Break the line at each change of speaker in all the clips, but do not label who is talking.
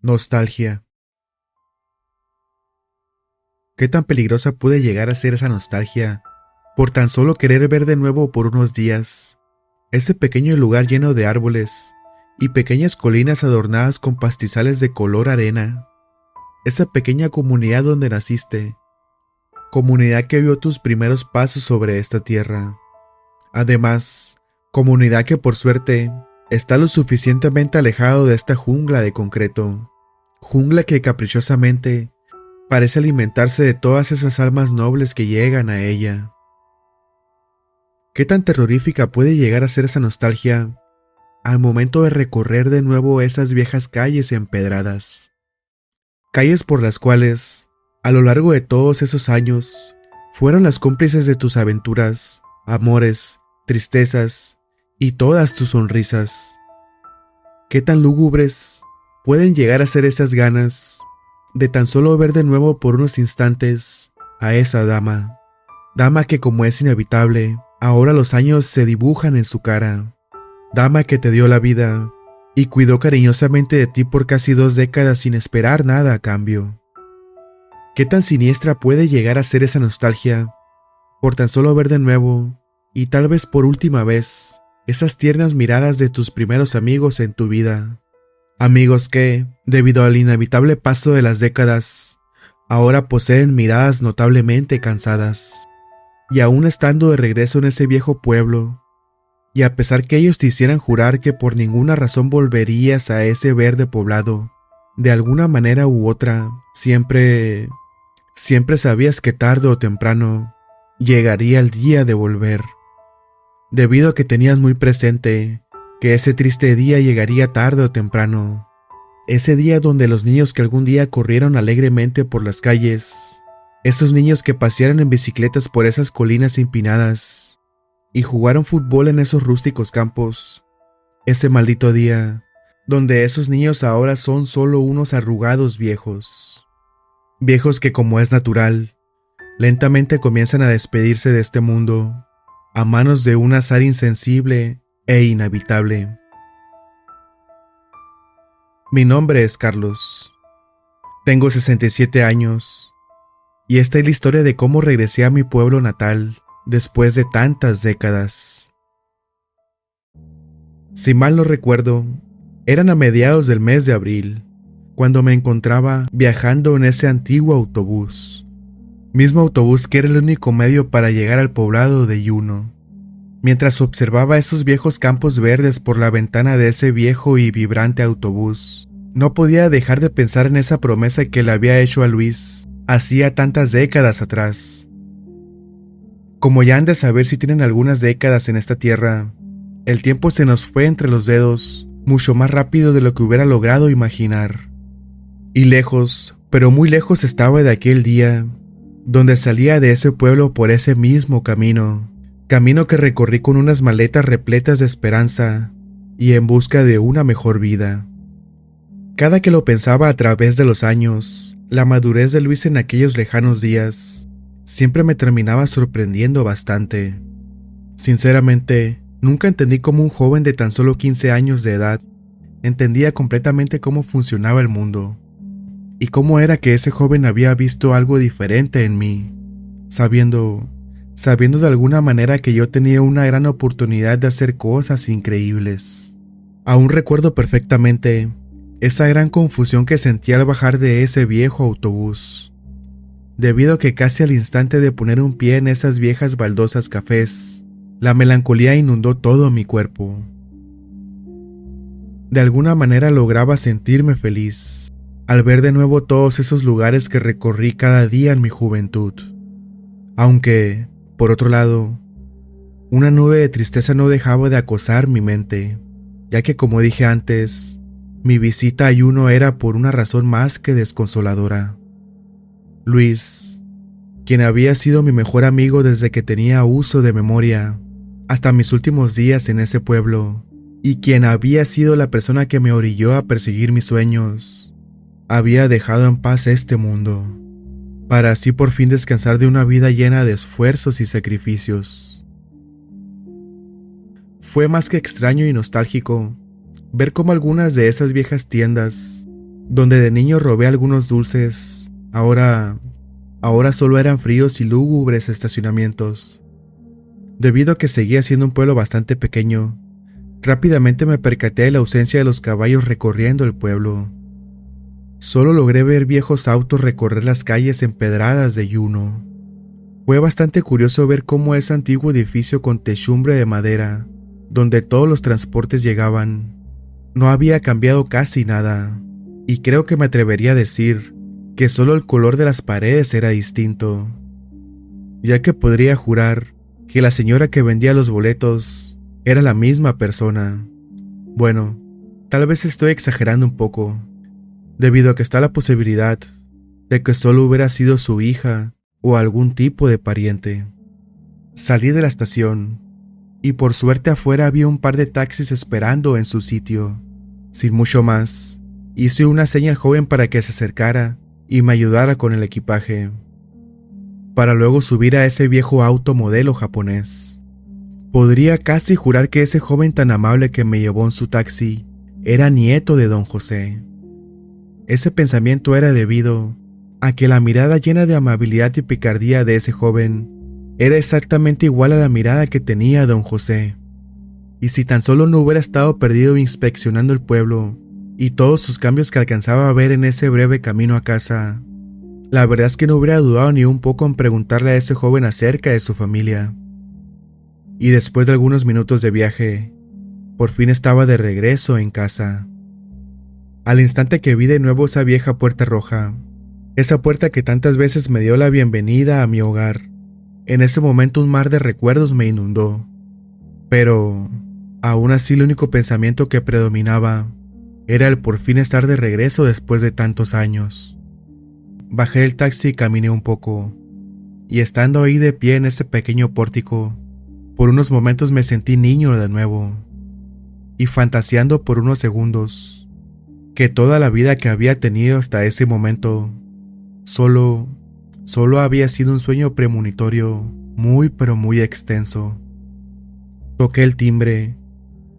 Nostalgia. ¿Qué tan peligrosa puede llegar a ser esa nostalgia por tan solo querer ver de nuevo por unos días ese pequeño lugar lleno de árboles y pequeñas colinas adornadas con pastizales de color arena? Esa pequeña comunidad donde naciste, comunidad que vio tus primeros pasos sobre esta tierra. Además, comunidad que por suerte está lo suficientemente alejado de esta jungla de concreto, jungla que caprichosamente parece alimentarse de todas esas almas nobles que llegan a ella. ¿Qué tan terrorífica puede llegar a ser esa nostalgia al momento de recorrer de nuevo esas viejas calles empedradas? Calles por las cuales, a lo largo de todos esos años, fueron las cómplices de tus aventuras, amores, tristezas y todas tus sonrisas. ¿Qué tan lúgubres pueden llegar a ser esas ganas de tan solo ver de nuevo por unos instantes a esa dama? Dama que, como es inevitable, ahora los años se dibujan en su cara. Dama que te dio la vida y cuidó cariñosamente de ti por casi 2 décadas sin esperar nada a cambio. ¿Qué tan siniestra puede llegar a ser esa nostalgia por tan solo ver de nuevo, y tal vez por última vez, esas tiernas miradas de tus primeros amigos en tu vida? Amigos que, debido al inevitable paso de las décadas, ahora poseen miradas notablemente cansadas. Y aún estando de regreso en ese viejo pueblo, y a pesar que ellos te hicieran jurar que por ninguna razón volverías a ese verde poblado, de alguna manera u otra, siempre sabías que tarde o temprano llegaría el día de volver. Debido a que tenías muy presente que ese triste día llegaría tarde o temprano. Ese día donde los niños que algún día corrieron alegremente por las calles, esos niños que pasearon en bicicletas por esas colinas empinadas y jugaron fútbol en esos rústicos campos, ese maldito día donde esos niños ahora son solo unos arrugados viejos. Viejos que, como es natural, lentamente comienzan a despedirse de este mundo a manos de un azar insensible e inhabitable. Mi nombre es Carlos. Tengo 67 años y esta es la historia de cómo regresé a mi pueblo natal después de tantas décadas. Si mal no recuerdo, eran a mediados del mes de abril, cuando me encontraba viajando en ese antiguo autobús. Mismo autobús que era el único medio para llegar al poblado de Yuno. Mientras observaba esos viejos campos verdes por la ventana de ese viejo y vibrante autobús, no podía dejar de pensar en esa promesa que le había hecho a Luis hacía tantas décadas atrás. Como ya han de saber si tienen algunas décadas en esta tierra, el tiempo se nos fue entre los dedos mucho más rápido de lo que hubiera logrado imaginar. Y lejos, pero muy lejos estaba de aquel día, donde salía de ese pueblo por ese mismo camino que recorrí con unas maletas repletas de esperanza y en busca de una mejor vida. Cada que lo pensaba a través de los años, la madurez de Luis en aquellos lejanos días siempre me terminaba sorprendiendo bastante. Sinceramente, nunca entendí cómo un joven de tan solo 15 años de edad entendía completamente cómo funcionaba el mundo y cómo era que ese joven había visto algo diferente en mí, sabiendo de alguna manera que yo tenía una gran oportunidad de hacer cosas increíbles. Aún recuerdo perfectamente esa gran confusión que sentí al bajar de ese viejo autobús, debido a que casi al instante de poner un pie en esas viejas baldosas cafés, la melancolía inundó todo mi cuerpo. De alguna manera lograba sentirme feliz al ver de nuevo todos esos lugares que recorrí cada día en mi juventud. Aunque, por otro lado, una nube de tristeza no dejaba de acosar mi mente, ya que, como dije antes, mi visita a Yuno era por una razón más que desconsoladora. Luis, quien había sido mi mejor amigo desde que tenía uso de memoria, hasta mis últimos días en ese pueblo, y quien había sido la persona que me orilló a perseguir mis sueños, había dejado en paz este mundo, para así por fin descansar de una vida llena de esfuerzos y sacrificios. Fue más que extraño y nostálgico ver cómo algunas de esas viejas tiendas Donde de niño robé algunos dulces, ahora solo eran fríos y lúgubres estacionamientos. Debido a que seguía siendo un pueblo bastante pequeño, rápidamente me percaté de la ausencia de los caballos recorriendo el pueblo. Solo logré ver viejos autos recorrer las calles empedradas de Juneau. Fue bastante curioso ver cómo ese antiguo edificio con techumbre de madera, donde todos los transportes llegaban, no había cambiado casi nada, y creo que me atrevería a decir que solo el color de las paredes era distinto, ya que podría jurar que la señora que vendía los boletos era la misma persona. Bueno, tal vez estoy exagerando un poco, debido a que está la posibilidad de que solo hubiera sido su hija o algún tipo de pariente. Salí de la estación y por suerte afuera había un par de taxis esperando en su sitio. Sin mucho más, hice una seña al joven para que se acercara y me ayudara con el equipaje, para luego subir a ese viejo auto modelo japonés. Podría casi jurar que ese joven tan amable que me llevó en su taxi era nieto de don José. Ese pensamiento era debido a que la mirada llena de amabilidad y picardía de ese joven era exactamente igual a la mirada que tenía don José. Y si tan solo no hubiera estado perdido inspeccionando el pueblo y todos sus cambios que alcanzaba a ver en ese breve camino a casa, la verdad es que no hubiera dudado ni un poco en preguntarle a ese joven acerca de su familia. Y después de algunos minutos de viaje, por fin estaba de regreso en casa. Al instante que vi de nuevo esa vieja puerta roja, esa puerta que tantas veces me dio la bienvenida a mi hogar, en ese momento un mar de recuerdos me inundó. Pero, aún así, el único pensamiento que predominaba era el por fin estar de regreso después de tantos años. Bajé del taxi y caminé un poco, y estando ahí de pie en ese pequeño pórtico, por unos momentos me sentí niño de nuevo, y fantaseando por unos segundos que toda la vida que había tenido hasta ese momento solo había sido un sueño premonitorio muy pero muy extenso. Toqué el timbre,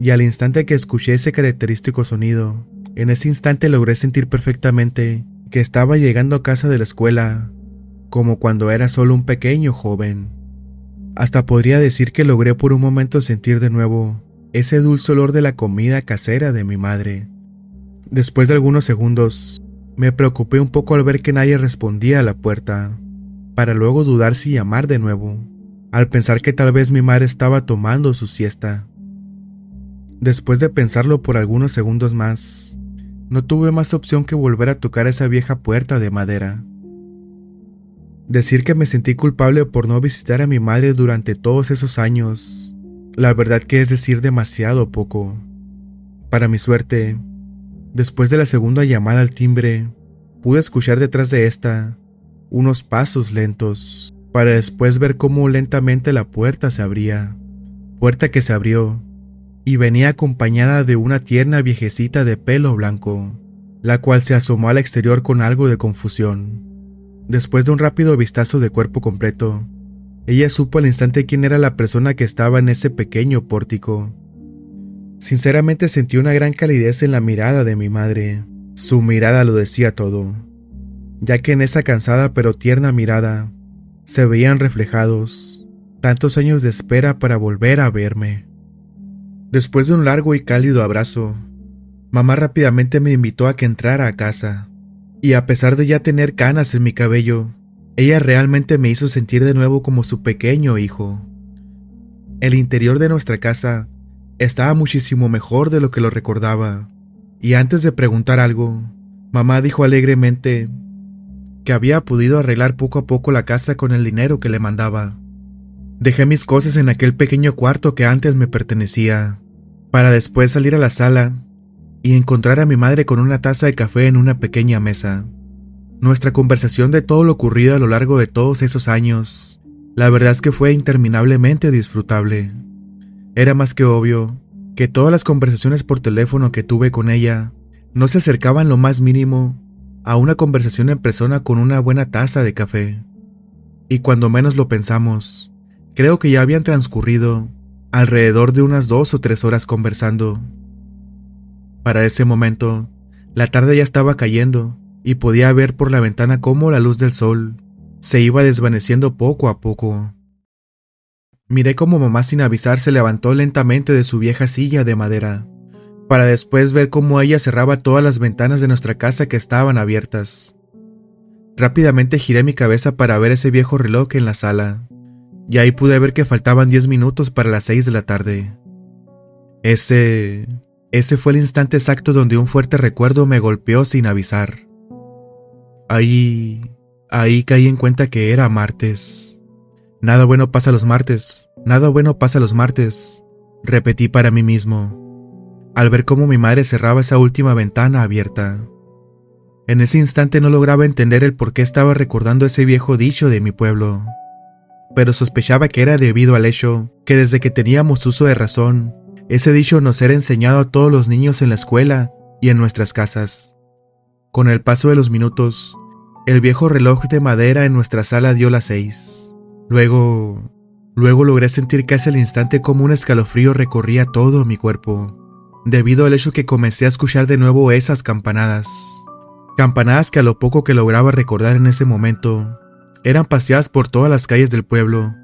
y al instante que escuché ese característico sonido, en ese instante logré sentir perfectamente que estaba llegando a casa de la escuela, como cuando era solo un pequeño joven. Hasta podría decir que logré por un momento sentir de nuevo ese dulce olor de la comida casera de mi madre. Después de algunos segundos, me preocupé un poco al ver que nadie respondía a la puerta, para luego dudar si llamar de nuevo, al pensar que tal vez mi madre estaba tomando su siesta. Después de pensarlo por algunos segundos más, no tuve más opción que volver a tocar esa vieja puerta de madera. Decir que me sentí culpable por no visitar a mi madre durante todos esos años, la verdad que es decir demasiado poco. Para mi suerte, después de la segunda llamada al timbre, pude escuchar detrás de esta unos pasos lentos, para después ver cómo lentamente la puerta se abría. Puerta que se abrió, y venía acompañada de una tierna viejecita de pelo blanco, la cual se asomó al exterior con algo de confusión. Después de un rápido vistazo de cuerpo completo, ella supo al instante quién era la persona que estaba en ese pequeño pórtico. Sinceramente sentí una gran calidez en la mirada de mi madre. Su mirada lo decía todo, ya que en esa cansada pero tierna mirada se veían reflejados tantos años de espera para volver a verme. Después de un largo y cálido abrazo, mamá rápidamente me invitó a que entrara a casa, y a pesar de ya tener canas en mi cabello, ella realmente me hizo sentir de nuevo como su pequeño hijo. El interior de nuestra casa estaba muchísimo mejor de lo que lo recordaba, y antes de preguntar algo, mamá dijo alegremente que había podido arreglar poco a poco la casa con el dinero que le mandaba. Dejé mis cosas en aquel pequeño cuarto que antes me pertenecía, para después salir a la sala y encontrar a mi madre con una taza de café en una pequeña mesa. Nuestra conversación de todo lo ocurrido a lo largo de todos esos años, la verdad es que fue interminablemente disfrutable. Era más que obvio que todas las conversaciones por teléfono que tuve con ella no se acercaban lo más mínimo a una conversación en persona con una buena taza de café. Y cuando menos lo pensamos, creo que ya habían transcurrido alrededor de unas 2 o 3 horas conversando. Para ese momento, La tarde ya estaba cayendo, y podía ver por la ventana cómo la luz del sol se iba desvaneciendo poco a poco. Miré cómo mamá sin avisar se levantó lentamente de su vieja silla de madera, para después ver cómo ella cerraba todas las ventanas de nuestra casa que estaban abiertas. Rápidamente giré mi cabeza para ver ese viejo reloj en la sala, y ahí pude ver que faltaban 10 minutos para las 6 de la tarde. Ese fue el instante exacto donde un fuerte recuerdo me golpeó sin avisar. Ahí caí en cuenta que era martes. Nada bueno pasa los martes, nada bueno pasa los martes, repetí para mí mismo, al ver cómo mi madre cerraba esa última ventana abierta. En ese instante no lograba entender el por qué estaba recordando ese viejo dicho de mi pueblo, pero sospechaba que era debido al hecho que desde que teníamos uso de razón, ese dicho nos era enseñado a todos los niños en la escuela y en nuestras casas. Con el paso de los minutos, el viejo reloj de madera en nuestra sala dio las 6. Luego logré sentir casi al instante como un escalofrío recorría todo mi cuerpo, debido al hecho que comencé a escuchar de nuevo esas campanadas. Campanadas que a lo poco que lograba recordar en ese momento, eran paseadas por todas las calles del pueblo,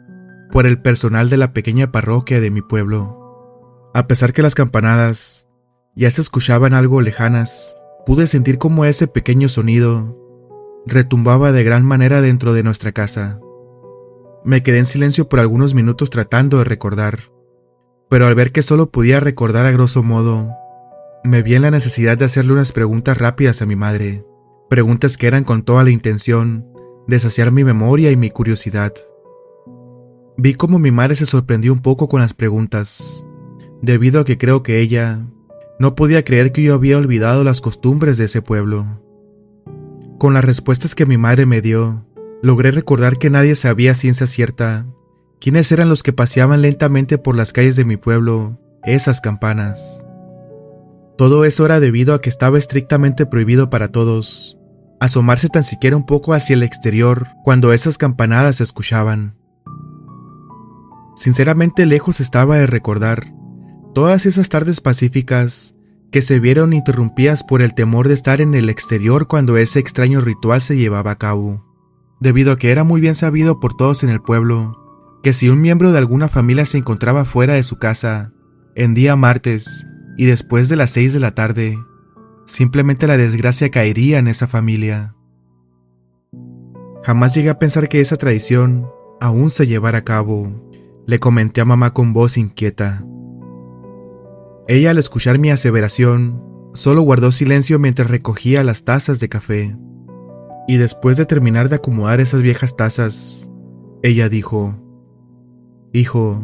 por el personal de la pequeña parroquia de mi pueblo. A pesar que las campanadas ya se escuchaban algo lejanas, pude sentir cómo ese pequeño sonido retumbaba de gran manera dentro de nuestra casa. Me quedé en silencio por algunos minutos tratando de recordar, pero al ver que solo podía recordar a grosso modo, me vi en la necesidad de hacerle unas preguntas rápidas a mi madre, preguntas que eran con toda la intención de saciar mi memoria y mi curiosidad. Vi cómo mi madre se sorprendió un poco con las preguntas, debido a que creo que ella no podía creer que yo había olvidado las costumbres de ese pueblo. Con las respuestas que mi madre me dio, logré recordar que nadie sabía a ciencia cierta quiénes eran los que paseaban lentamente por las calles de mi pueblo esas campanas. Todo eso era debido a que estaba estrictamente prohibido para todos asomarse tan siquiera un poco hacia el exterior cuando esas campanadas se escuchaban. Sinceramente lejos estaba de recordar todas esas tardes pacíficas que se vieron interrumpidas por el temor de estar en el exterior cuando ese extraño ritual se llevaba a cabo, debido a que era muy bien sabido por todos en el pueblo que si un miembro de alguna familia se encontraba fuera de su casa en día martes y después de las 6 de la tarde, simplemente la desgracia caería en esa familia. Jamás llegué a pensar que esa tradición aún se llevara a cabo, le comenté a mamá con voz inquieta. Ella, al escuchar mi aseveración, solo guardó silencio mientras recogía las tazas de café. Y después de terminar de acomodar esas viejas tazas, ella dijo: «Hijo,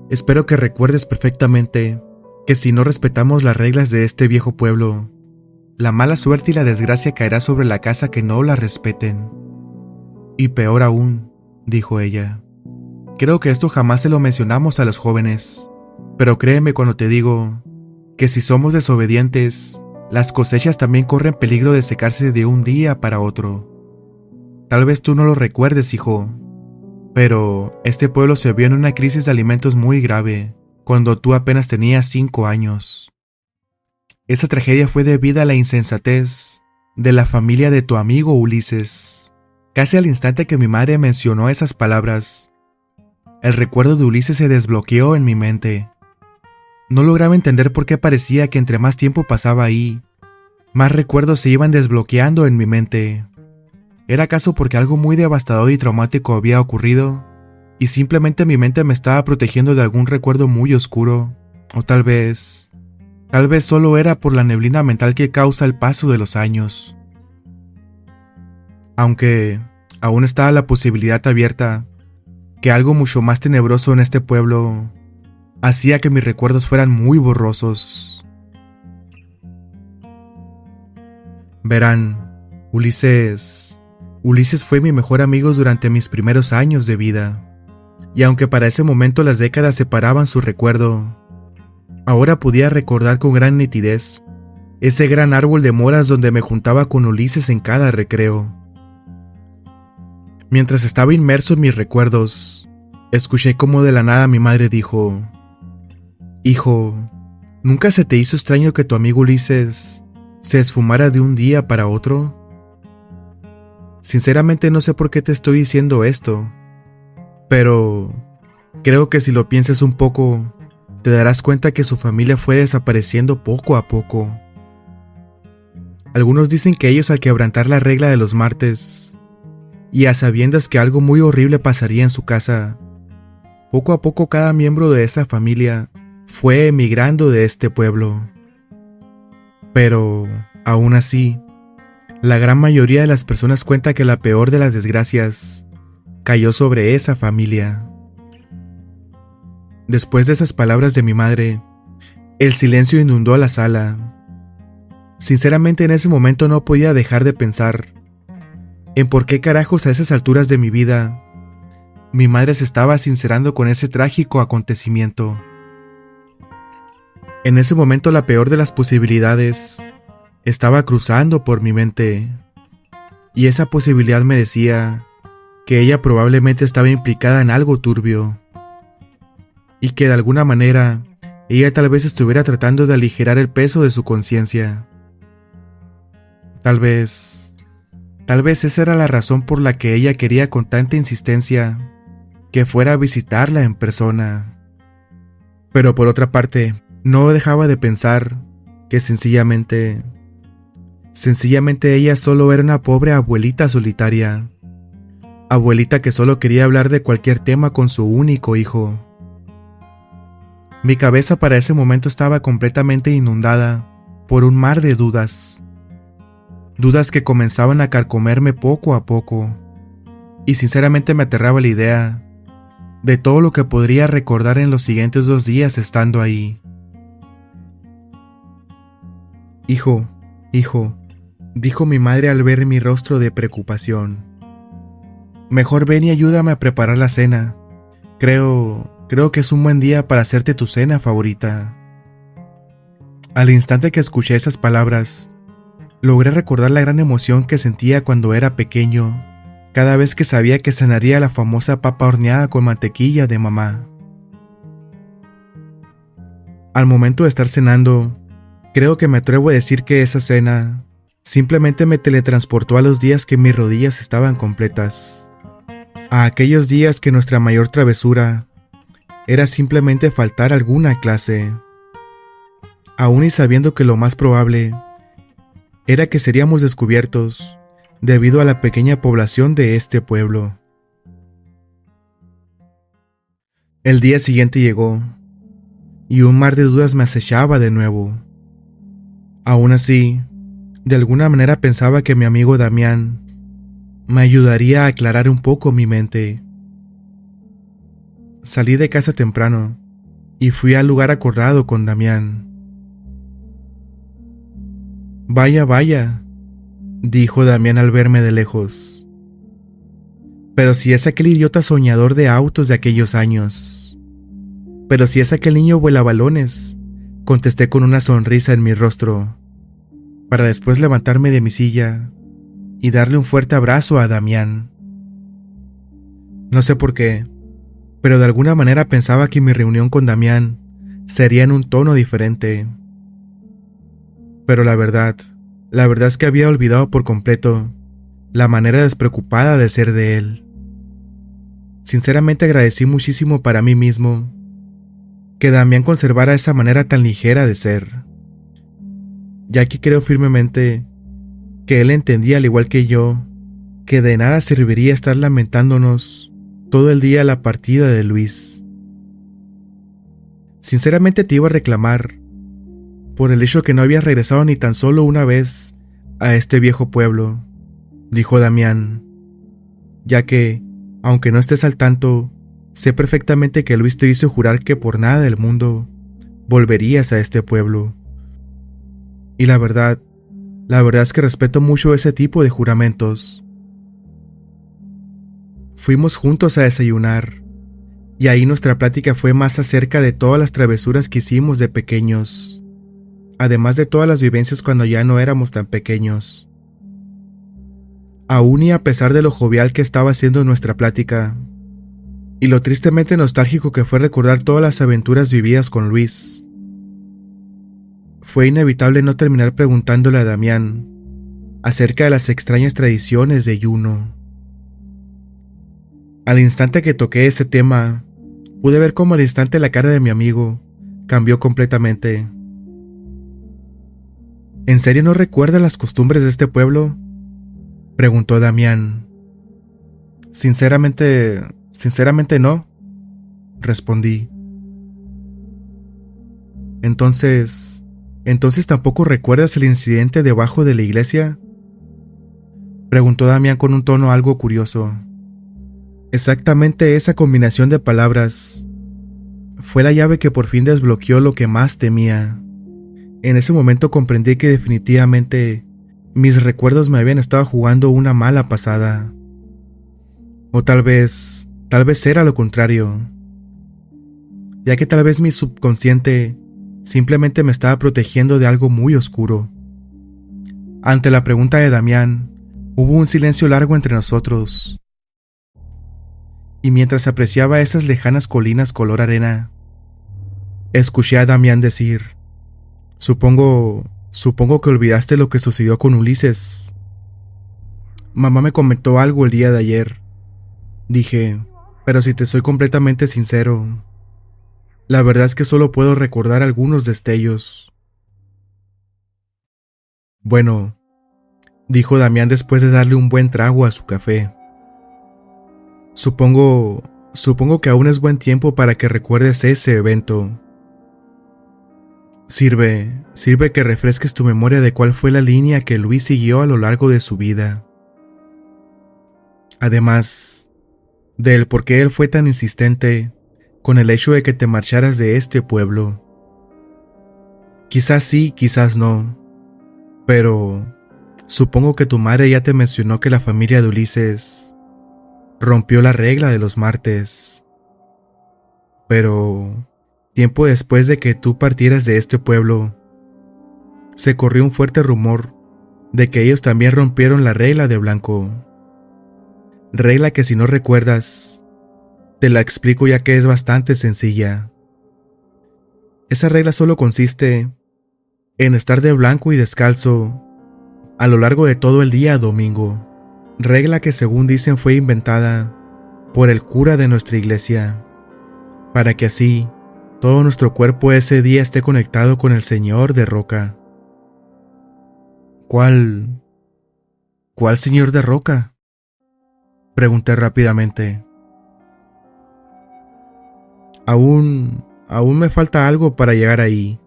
espero que recuerdes perfectamente que si no respetamos las reglas de este viejo pueblo, la mala suerte y la desgracia caerá sobre la casa que no la respeten. Y peor aún», dijo ella, «creo que esto jamás se lo mencionamos a los jóvenes, pero créeme cuando te digo que si somos desobedientes, las cosechas también corren peligro de secarse de un día para otro. Tal vez tú no lo recuerdes, hijo, pero este pueblo se vio en una crisis de alimentos muy grave cuando tú apenas tenías 5 años. Esa tragedia fue debida a la insensatez de la familia de tu amigo Ulises». Casi al instante que mi madre mencionó esas palabras, el recuerdo de Ulises se desbloqueó en mi mente. No lograba entender por qué parecía que entre más tiempo pasaba ahí, más recuerdos se iban desbloqueando en mi mente. ¿Era acaso porque algo muy devastador y traumático había ocurrido y simplemente mi mente me estaba protegiendo de algún recuerdo muy oscuro? O tal vez solo era por la neblina mental que causa el paso de los años. Aunque aún estaba la posibilidad abierta que algo mucho más tenebroso en este pueblo hacía que mis recuerdos fueran muy borrosos. Verán, Ulises fue mi mejor amigo durante mis primeros años de vida, y aunque para ese momento las décadas separaban su recuerdo, ahora podía recordar con gran nitidez ese gran árbol de moras donde me juntaba con Ulises en cada recreo. Mientras estaba inmerso en mis recuerdos, escuché cómo de la nada mi madre dijo: «Hijo, ¿nunca se te hizo extraño que tu amigo Ulises se esfumara de un día para otro? Sinceramente no sé por qué te estoy diciendo esto, pero creo que si lo piensas un poco, te darás cuenta que su familia fue desapareciendo poco a poco. Algunos dicen que ellos, al quebrantar la regla de los martes, y a sabiendas que algo muy horrible pasaría en su casa, poco a poco cada miembro de esa familia fue emigrando de este pueblo. Pero, aún así, la gran mayoría de las personas cuenta que la peor de las desgracias cayó sobre esa familia. Después de esas palabras de mi madre, el silencio inundó la sala. Sinceramente, en ese momento no podía dejar de pensar en por qué carajos a esas alturas de mi vida mi madre se estaba sincerando con ese trágico acontecimiento. En ese momento la peor de las posibilidades estaba cruzando por mi mente, y esa posibilidad me decía que ella probablemente estaba implicada en algo turbio, y que de alguna manera ella tal vez estuviera tratando de aligerar el peso de su conciencia. Tal vez esa era la razón por la que ella quería con tanta insistencia que fuera a visitarla en persona. Pero por otra parte, no dejaba de pensar que sencillamente ella solo era una pobre abuelita solitaria. Abuelita que solo quería hablar de cualquier tema con su único hijo. Mi cabeza para ese momento estaba completamente inundada por un mar de dudas. Dudas que comenzaban a carcomerme poco a poco. Y sinceramente me aterraba la idea de todo lo que podría recordar en los siguientes 2 días estando ahí. Hijo, dijo mi madre al ver mi rostro de preocupación. Mejor ven y ayúdame a preparar la cena. Creo que es un buen día para hacerte tu cena favorita. Al instante que escuché esas palabras, logré recordar la gran emoción que sentía cuando era pequeño, cada vez que sabía que cenaría la famosa papa horneada con mantequilla de mamá. Al momento de estar cenando, creo que me atrevo a decir que esa cena simplemente me teletransportó a los días que mis rodillas estaban completas. A aquellos días que nuestra mayor travesura era simplemente faltar alguna clase. Aún y sabiendo que lo más probable era que seríamos descubiertos debido a la pequeña población de este pueblo. El día siguiente llegó, y un mar de dudas me acechaba de nuevo. Aún así, de alguna manera pensaba que mi amigo Damián me ayudaría a aclarar un poco mi mente. Salí de casa temprano y fui al lugar acordado con Damián. Vaya, dijo Damián al verme de lejos. Pero si es aquel idiota soñador de autos de aquellos años. Pero si es aquel niño vuelabalones, contesté con una sonrisa en mi rostro, para después levantarme de mi silla y darle un fuerte abrazo a Damián. No sé por qué, pero de alguna manera pensaba que mi reunión con Damián sería en un tono diferente. Pero la verdad es que había olvidado por completo la manera despreocupada de ser de él. Sinceramente agradecí muchísimo para mí mismo que Damián conservara esa manera tan ligera de ser, ya que creo firmemente que él entendía, al igual que yo, que de nada serviría estar lamentándonos todo el día la partida de Luis. Sinceramente te iba a reclamar por el hecho que no habías regresado ni tan solo una vez a este viejo pueblo, dijo Damián, ya que, aunque no estés al tanto, sé perfectamente que Luis te hizo jurar que por nada del mundo volverías a este pueblo. Y la verdad es que respeto mucho ese tipo de juramentos. Fuimos juntos a desayunar, y ahí nuestra plática fue más acerca de todas las travesuras que hicimos de pequeños, además de todas las vivencias cuando ya no éramos tan pequeños. Aún y a pesar de lo jovial que estaba siendo nuestra plática, y lo tristemente nostálgico que fue recordar todas las aventuras vividas con Luis, Fue inevitable no terminar preguntándole a Damián acerca de las extrañas tradiciones de Juno. Al instante que toqué ese tema, pude ver cómo al instante la cara de mi amigo cambió completamente. ¿En serio no recuerdas las costumbres de este pueblo?, preguntó Damián. Sinceramente no, respondí. Entonces ¿tampoco recuerdas el incidente debajo de la iglesia?, preguntó Damián con un tono algo curioso. Exactamente esa combinación de palabras fue la llave que por fin desbloqueó lo que más temía. En ese momento comprendí que definitivamente mis recuerdos me habían estado jugando una mala pasada. O tal vez era lo contrario, ya que tal vez mi subconsciente simplemente me estaba protegiendo de algo muy oscuro. Ante la pregunta de Damián, hubo un silencio largo entre nosotros. Y mientras apreciaba esas lejanas colinas color arena, escuché a Damián decir: Supongo que olvidaste lo que sucedió con Ulises. Mamá me comentó algo el día de ayer, dije, pero si te soy completamente sincero, la verdad es que solo puedo recordar algunos destellos. Bueno, dijo Damián después de darle un buen trago a su café. Supongo que aún es buen tiempo para que recuerdes ese evento. Sirve que refresques tu memoria de cuál fue la línea que Luis siguió a lo largo de su vida. Además, del por qué él fue tan insistente con el hecho de que te marcharas de este pueblo. Quizás sí, quizás no, pero supongo que tu madre ya te mencionó que la familia de Ulises rompió la regla de los martes. Pero tiempo después de que tú partieras de este pueblo, se corrió un fuerte rumor de que ellos también rompieron la regla de blanco. Regla que, si no recuerdas, te la explico ya que es bastante sencilla. Esa regla solo consiste en estar de blanco y descalzo a lo largo de todo el día domingo. Regla que, según dicen, fue inventada por el cura de nuestra iglesia, para que así todo nuestro cuerpo ese día esté conectado con el Señor de Roca. ¿Cuál Señor de Roca?, pregunté rápidamente. Aún me falta algo para llegar ahí,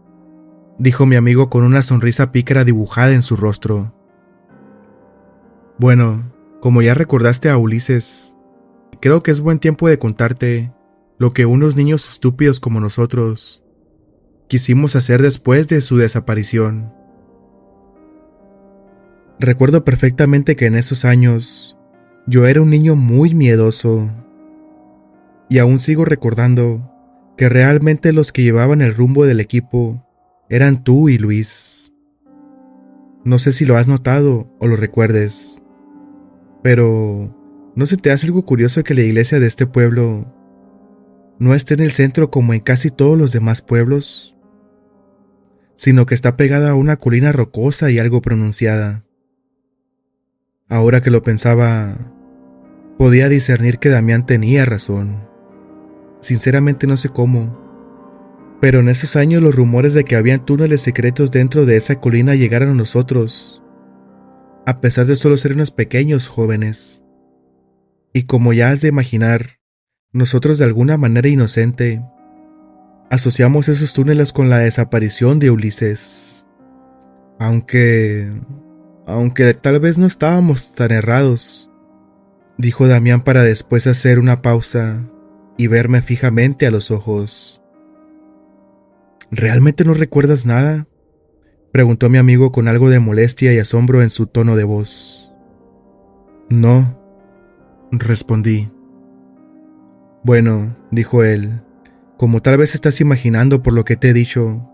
dijo mi amigo con una sonrisa pícara dibujada en su rostro. Bueno, como ya recordaste a Ulises, creo que es buen tiempo de contarte lo que unos niños estúpidos como nosotros quisimos hacer después de su desaparición. Recuerdo perfectamente que en esos años yo era un niño muy miedoso, y aún sigo recordando que realmente los que llevaban el rumbo del equipo eran tú y Luis. No sé si lo has notado o lo recuerdes, pero ¿no se te hace algo curioso que la iglesia de este pueblo no esté en el centro como en casi todos los demás pueblos, sino que está pegada a una colina rocosa y algo pronunciada? Ahora que lo pensaba, podía discernir que Damián tenía razón. Sinceramente no sé cómo, pero en esos años los rumores de que habían túneles secretos dentro de esa colina llegaron a nosotros, a pesar de solo ser unos pequeños jóvenes. Y como ya has de imaginar, nosotros de alguna manera inocente asociamos esos túneles con la desaparición de Ulises. Aunque tal vez no estábamos tan errados, dijo Damián para después hacer una pausa y verme fijamente a los ojos. ¿Realmente no recuerdas nada?, preguntó mi amigo con algo de molestia y asombro en su tono de voz. No, respondí. Bueno, dijo él, como tal vez estás imaginando por lo que te he dicho,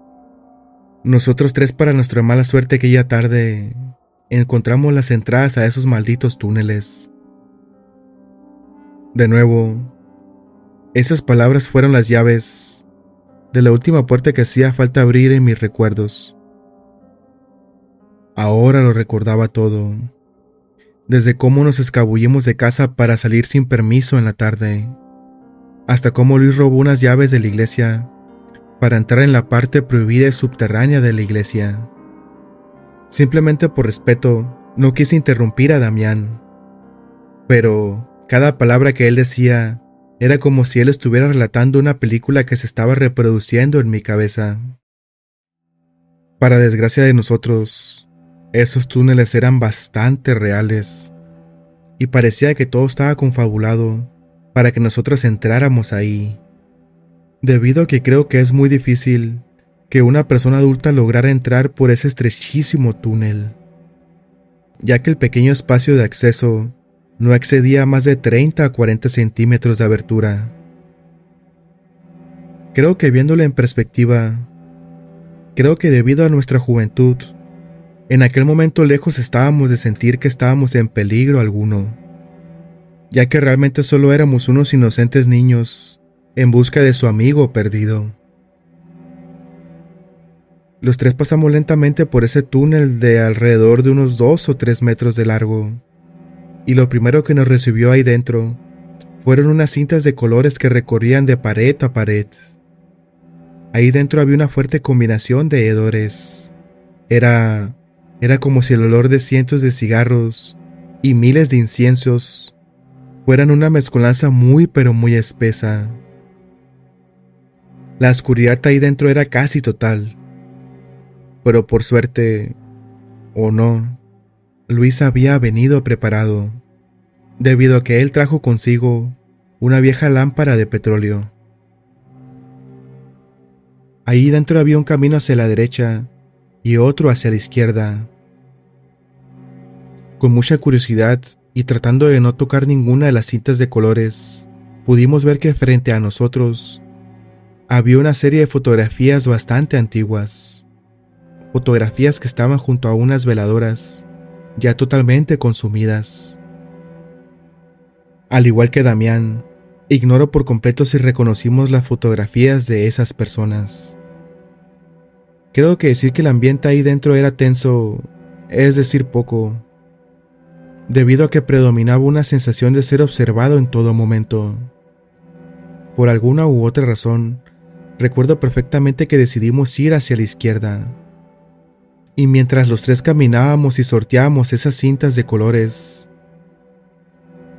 nosotros tres, para nuestra mala suerte, aquella tarde encontramos las entradas a esos malditos túneles. De nuevo, esas palabras fueron las llaves de la última puerta que hacía falta abrir en mis recuerdos. Ahora lo recordaba todo, desde cómo nos escabullimos de casa para salir sin permiso en la tarde, hasta cómo Luis robó unas llaves de la iglesia para entrar en la parte prohibida y subterránea de la iglesia. Simplemente por respeto, no quise interrumpir a Damián, pero cada palabra que él decía era como si él estuviera relatando una película que se estaba reproduciendo en mi cabeza. Para desgracia de nosotros, esos túneles eran bastante reales, y parecía que todo estaba confabulado para que nosotros entráramos ahí, debido a que creo que es muy difícil que una persona adulta lograra entrar por ese estrechísimo túnel, ya que el pequeño espacio de acceso no excedía más de 30 a 40 centímetros de abertura. Creo que viéndolo en perspectiva, creo que debido a nuestra juventud, en aquel momento lejos estábamos de sentir que estábamos en peligro alguno, ya que realmente solo éramos unos inocentes niños en busca de su amigo perdido. Los tres pasamos lentamente por ese túnel de alrededor de unos 2 o 3 metros de largo, y lo primero que nos recibió ahí dentro fueron unas cintas de colores que recorrían de pared a pared. Ahí dentro había una fuerte combinación de hedores. Era como si el olor de cientos de cigarros y miles de inciensos fueran una mezcolanza muy pero muy espesa. La oscuridad ahí dentro era casi total, pero por suerte, o no, Luis había venido preparado, debido a que él trajo consigo una vieja lámpara de petróleo. Ahí dentro había un camino hacia la derecha y otro hacia la izquierda. Con mucha curiosidad y tratando de no tocar ninguna de las cintas de colores, pudimos ver que frente a nosotros había una serie de fotografías bastante antiguas, fotografías que estaban junto a unas veladoras ya totalmente consumidas. Al igual que Damián, ignoro por completo si reconocimos las fotografías de esas personas. Creo que decir que el ambiente ahí dentro era tenso es decir poco, debido a que predominaba una sensación de ser observado en todo momento. Por alguna u otra razón, recuerdo perfectamente que decidimos ir hacia la izquierda, y mientras los tres caminábamos y sorteábamos esas cintas de colores,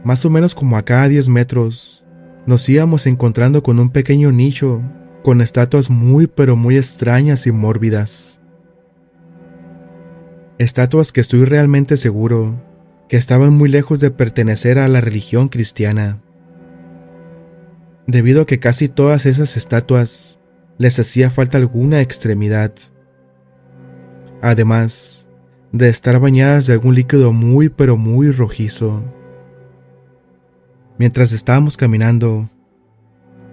más o menos como a cada 10 metros, nos íbamos encontrando con un pequeño nicho con estatuas muy pero muy extrañas y mórbidas. Estatuas que estoy realmente seguro que estaban muy lejos de pertenecer a la religión cristiana, debido a que casi todas esas estatuas les hacía falta alguna extremidad, además de estar bañadas de algún líquido muy pero muy rojizo. Mientras estábamos caminando,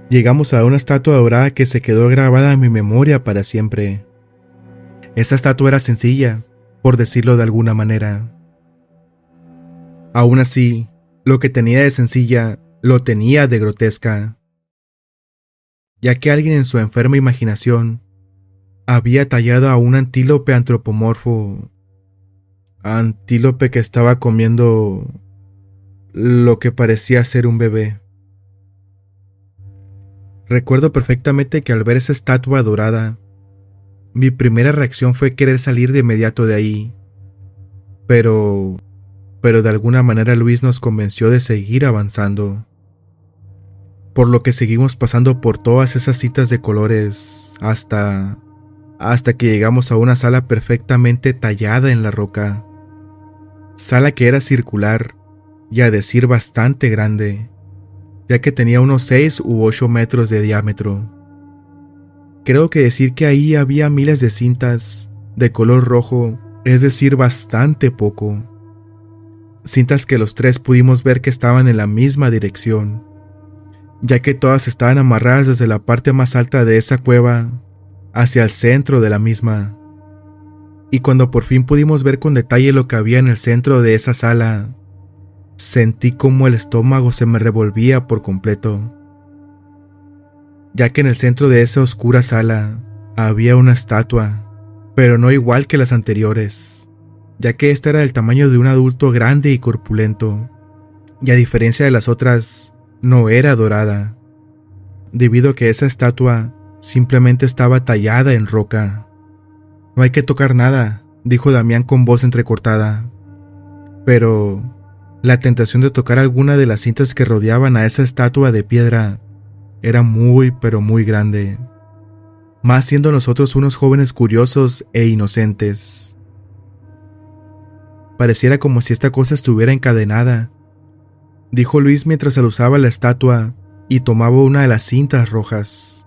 llegamos a una estatua dorada que se quedó grabada en mi memoria para siempre. Esa estatua era sencilla, por decirlo de alguna manera. Aún así, lo que tenía de sencilla, lo tenía de grotesca, ya que alguien en su enferma imaginación había tallado a un antílope antropomorfo, antílope que estaba comiendo lo que parecía ser un bebé. Recuerdo perfectamente que al ver esa estatua dorada, mi primera reacción fue querer salir de inmediato de ahí, pero de alguna manera Luis nos convenció de seguir avanzando, por lo que seguimos pasando por todas esas citas de colores hasta que llegamos a una sala perfectamente tallada en la roca, sala que era circular y a decir bastante grande, ya que tenía unos 6 u 8 metros de diámetro. Creo que decir que ahí había miles de cintas de color rojo es decir bastante poco. Cintas que los tres pudimos ver que estaban en la misma dirección, ya que todas estaban amarradas desde la parte más alta de esa cueva hacia el centro de la misma. Y cuando por fin pudimos ver con detalle lo que había en el centro de esa sala, sentí como el estómago se me revolvía por completo, ya que en el centro de esa oscura sala había una estatua, pero no igual que las anteriores. ya que ésta era del tamaño de un adulto grande y corpulento, y a diferencia de las otras, no era dorada, debido a que esa estatua simplemente estaba tallada en roca. No hay que tocar nada, dijo Damián con voz entrecortada. Pero la tentación de tocar alguna de las cintas que rodeaban a esa estatua de piedra era muy pero muy grande, más siendo nosotros unos jóvenes curiosos e inocentes. Pareciera como si esta cosa estuviera encadenada, dijo Luis mientras aluzaba la estatua y tomaba una de las cintas rojas.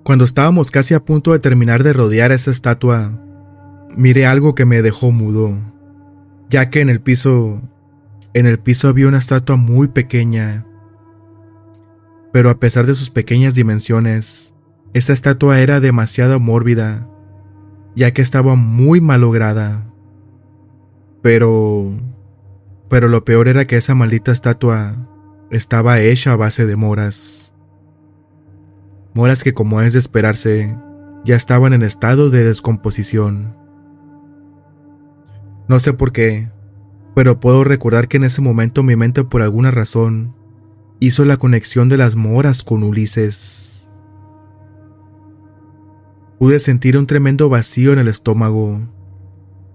Cuando estábamos casi a punto de terminar de rodear esa estatua, miré algo que me dejó mudo, ya que en el piso había una estatua muy pequeña. Pero a pesar de sus pequeñas dimensiones, esa estatua era demasiado mórbida, ya que estaba muy malograda. Pero lo peor era que esa maldita estatua estaba hecha a base de moras. Moras que, como es de esperarse, ya estaban en estado de descomposición. No sé por qué, pero puedo recordar que en ese momento mi mente, por alguna razón, hizo la conexión de las moras con Ulises. Pude sentir un tremendo vacío en el estómago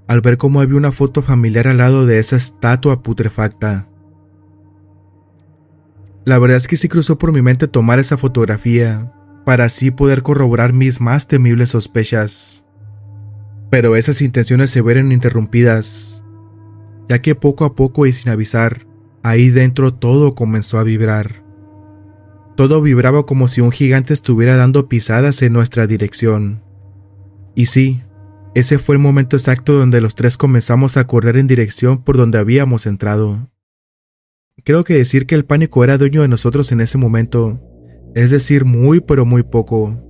al ver cómo había una foto familiar al lado de esa estatua putrefacta. La verdad es que sí cruzó por mi mente tomar esa fotografía para así poder corroborar mis más temibles sospechas. Pero esas intenciones se vieron interrumpidas, ya que poco a poco y sin avisar, ahí dentro todo comenzó a vibrar. Todo vibraba como si un gigante estuviera dando pisadas en nuestra dirección. Y sí, ese fue el momento exacto donde los tres comenzamos a correr en dirección por donde habíamos entrado. Creo que decir que el pánico era dueño de nosotros en ese momento, es decir, muy pero muy poco.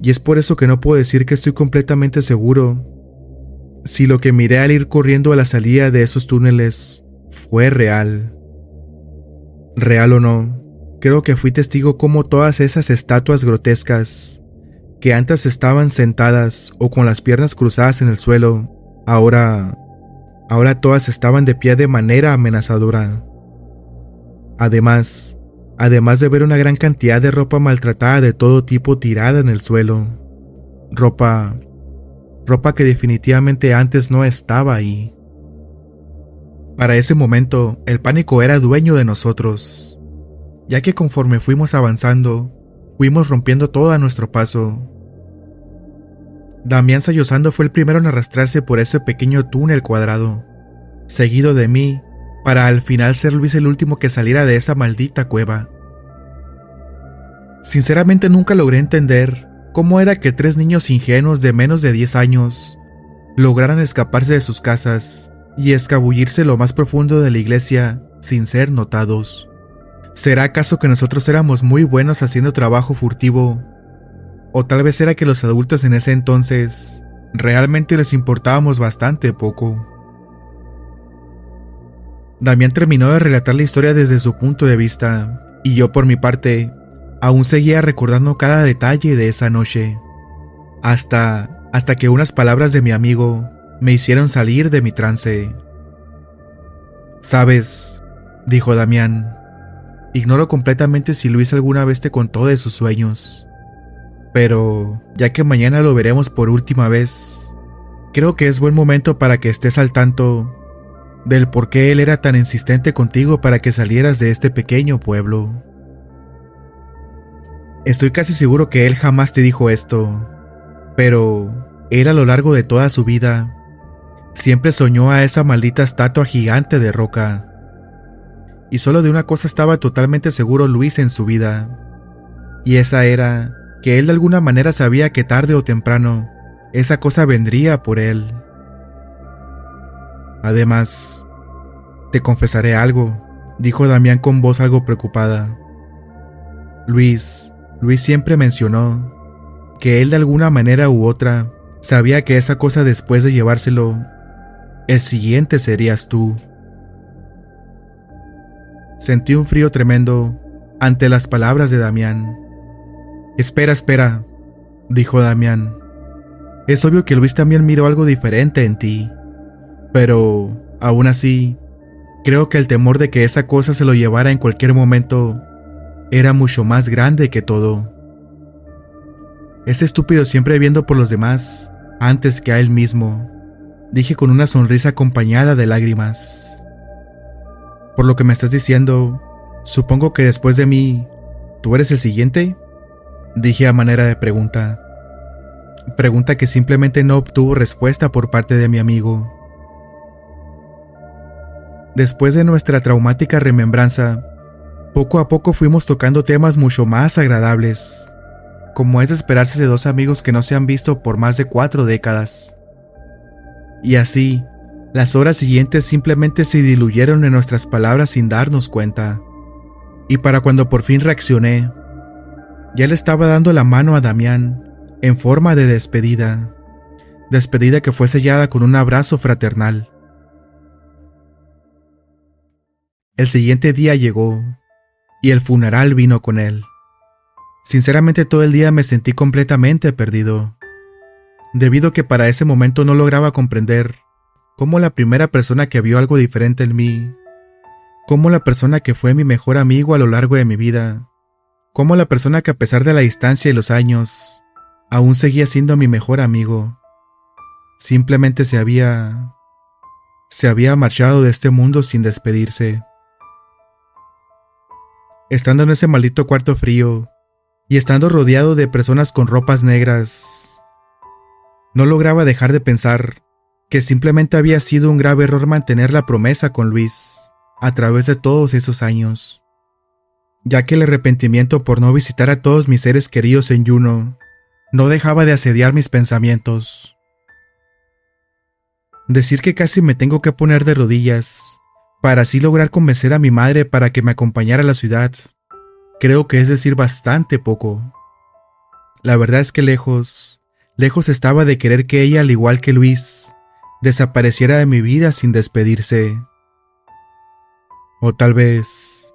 Y es por eso que no puedo decir que estoy completamente seguro si lo que miré al ir corriendo a la salida de esos túneles fue real. Real o no, creo que fui testigo cómo todas esas estatuas grotescas, que antes estaban sentadas o con las piernas cruzadas en el suelo, ahora todas estaban de pie de manera amenazadora. Además de ver una gran cantidad de ropa maltratada de todo tipo tirada en el suelo. Ropa que definitivamente antes no estaba ahí. Para ese momento, el pánico era dueño de nosotros, ya que conforme fuimos avanzando, fuimos rompiendo todo a nuestro paso. Damián sollozando fue el primero en arrastrarse por ese pequeño túnel cuadrado, seguido de mí, para al final ser Luis el último que saliera de esa maldita cueva. Sinceramente nunca logré entender cómo era que 3 niños ingenuos de menos de 10 años lograran escaparse de sus casas y escabullirse lo más profundo de la iglesia sin ser notados. ¿Será acaso que nosotros éramos muy buenos haciendo trabajo furtivo? ¿O tal vez era que los adultos en ese entonces realmente les importábamos bastante poco? Damián terminó de relatar la historia desde su punto de vista, y yo por mi parte, aún seguía recordando cada detalle de esa noche, hasta que unas palabras de mi amigo me hicieron salir de mi trance. «¿Sabes?», dijo Damián, «ignoro completamente si Luis alguna vez te contó de sus sueños, pero ya que mañana lo veremos por última vez, creo que es buen momento para que estés al tanto del por qué él era tan insistente contigo para que salieras de este pequeño pueblo. Estoy casi seguro que él jamás te dijo esto, pero él a lo largo de toda su vida siempre soñó a esa maldita estatua gigante de roca. Y solo de una cosa estaba totalmente seguro Luis en su vida, y esa era que él de alguna manera sabía que tarde o temprano esa cosa vendría por él. Además, te confesaré algo», dijo Damián con voz algo preocupada. Luis siempre mencionó que él de alguna manera u otra sabía que esa cosa, después de llevárselo, el siguiente serías tú. Sentí un frío tremendo ante las palabras de Damián. Espera, dijo Damián. Es obvio que Luis también miró algo diferente en ti, pero, aún así, creo que el temor de que esa cosa se lo llevara en cualquier momento era mucho más grande que todo. Ese estúpido siempre viendo por los demás antes que a él mismo, dije con una sonrisa acompañada de lágrimas. Por lo que me estás diciendo, supongo que después de mí, ¿tú eres el siguiente?, dije a manera de pregunta. Pregunta que simplemente no obtuvo respuesta por parte de mi amigo. Después de nuestra traumática remembranza, poco a poco fuimos tocando temas mucho más agradables, como es de esperarse de dos amigos que no se han visto por más de 4 décadas. Y así, las horas siguientes simplemente se diluyeron en nuestras palabras sin darnos cuenta. Y para cuando por fin reaccioné, ya le estaba dando la mano a Damián en forma de despedida. Despedida que fue sellada con un abrazo fraternal. El siguiente día llegó, y el funeral vino con él. Sinceramente todo el día me sentí completamente perdido, debido a que para ese momento no lograba comprender cómo la primera persona que vio algo diferente en mí, cómo la persona que fue mi mejor amigo a lo largo de mi vida, cómo la persona que a pesar de la distancia y los años, aún seguía siendo mi mejor amigo, simplemente se había marchado de este mundo sin despedirse. Estando en ese maldito cuarto frío, y estando rodeado de personas con ropas negras, no lograba dejar de pensar que simplemente había sido un grave error mantener la promesa con Luis a través de todos esos años, ya que el arrepentimiento por no visitar a todos mis seres queridos en Juneau no dejaba de asediar mis pensamientos. Decir que casi me tengo que poner de rodillas para así lograr convencer a mi madre para que me acompañara a la ciudad, creo que es decir bastante poco. La verdad es que lejos estaba de querer que ella, al igual que Luis, desapareciera de mi vida sin despedirse. O tal vez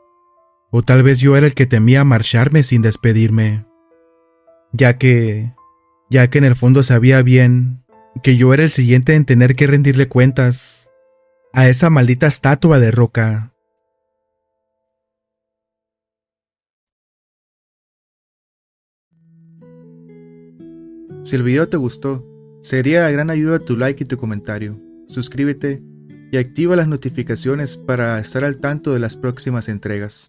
yo era el que temía marcharme sin despedirme, ya que en el fondo sabía bien que yo era el siguiente en tener que rendirle cuentas a esa maldita estatua de roca. Si el video te gustó, sería de gran ayuda tu like y tu comentario. Suscríbete y activa las notificaciones para estar al tanto de las próximas entregas.